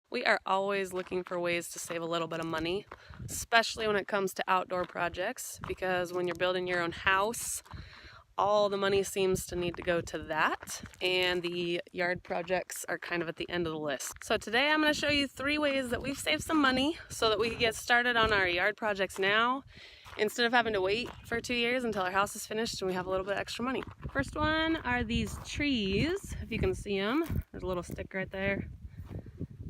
We are always looking for ways to save a little bit of money, especially when it comes to outdoor projects, because when you're building your own house, all the money seems to need to go to that, and the yard projects are kind of at the end of the list. So today I'm going to show you 3 ways that we've saved some money so that we can get started on our yard projects now instead of having to wait for 2 years until our house is finished and we have a little bit extra money. First one are these trees, if you can see them. There's a little stick right there.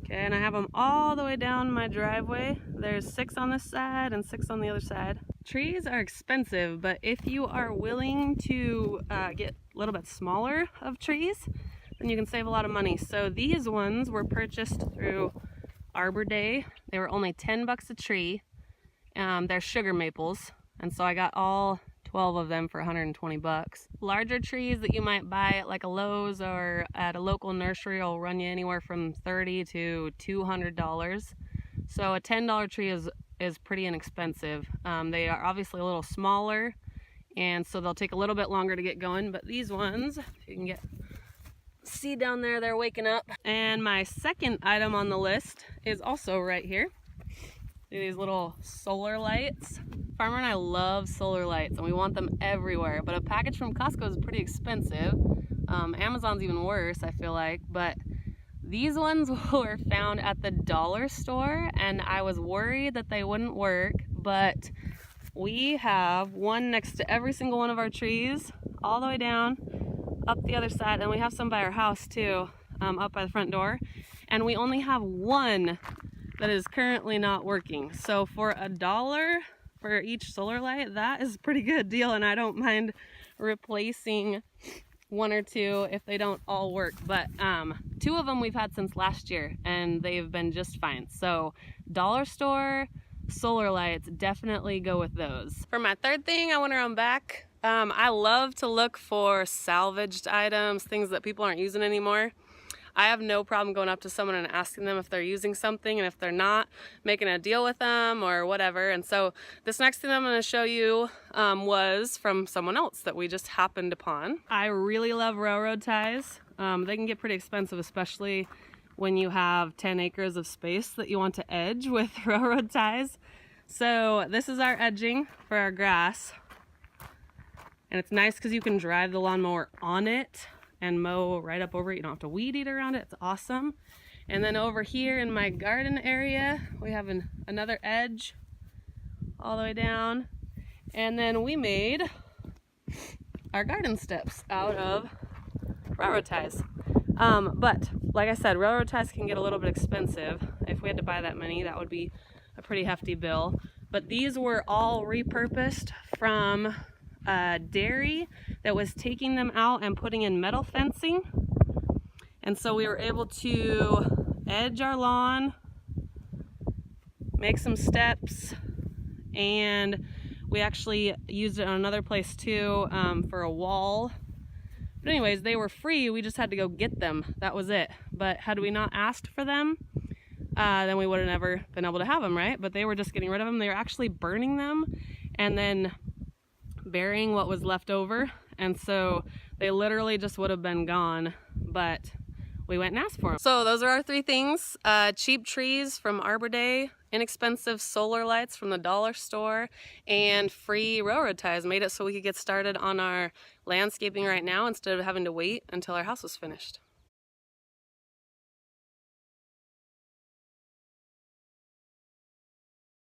Okay, and I have them all the way down my driveway. There's 6 on this side and 6 on the other side. Trees are expensive, but if you are willing to get a little bit smaller of trees, then you can save a lot of money. So these ones were purchased through Arbor Day. They were only 10 bucks a tree. They're sugar maples, and so I got all 12 of them for 120 bucks. Larger trees that you might buy at like a Lowe's or at a local nursery will run you anywhere from $30 to $200. So a $10 tree is pretty inexpensive. They are obviously a little smaller, and so they'll take a little bit longer to get going, but these ones, if you can see down there, they're waking up. And my second item on the list is also right here. These little solar lights. Farmer and I love solar lights and we want them everywhere, but a package from Costco is pretty expensive. Amazon's even worse, I feel like, but these ones were found at the dollar store and I was worried that they wouldn't work, but we have one next to every single one of our trees, all the way down, up the other side, and we have some by our house too, up by the front door, and we only have one that is currently not working. So for $1 for each solar light, that is a pretty good deal, and I don't mind replacing 1 or 2 if they don't all work. But 2 of them we've had since last year and they've been just fine. So dollar store solar lights, definitely go with those. For my third thing, I want to run back. I love to look for salvaged items, things that people aren't using anymore. I have no problem going up to someone and asking them if they're using something, and if they're not, making a deal with them or whatever. And so this next thing I'm going to show you was from someone else that we just happened upon. I really love railroad ties. They can get pretty expensive, especially when you have 10 acres of space that you want to edge with railroad ties. So this is our edging for our grass. And it's nice because you can drive the lawnmower on it and mow right up over it. You don't have to weed eat around it. It's awesome. And then over here in my garden area, we have another edge all the way down. And then we made our garden steps out of railroad ties. But like I said, railroad ties can get a little bit expensive. If we had to buy that many, that would be a pretty hefty bill. But these were all repurposed from a dairy that was taking them out and putting in metal fencing. And so we were able to edge our lawn, make some steps, and we actually used it on another place too, for a wall. But anyways, they were free, we just had to go get them. That was it. But had we not asked for them, then we would have never been able to have them, right? But they were just getting rid of them. They were actually burning them and then burying what was left over, and so they literally just would have been gone, but we went and asked for them. So those are our 3 things. Cheap trees from Arbor Day, inexpensive solar lights from the dollar store, and free railroad ties made it so we could get started on our landscaping right now instead of having to wait until our house was finished.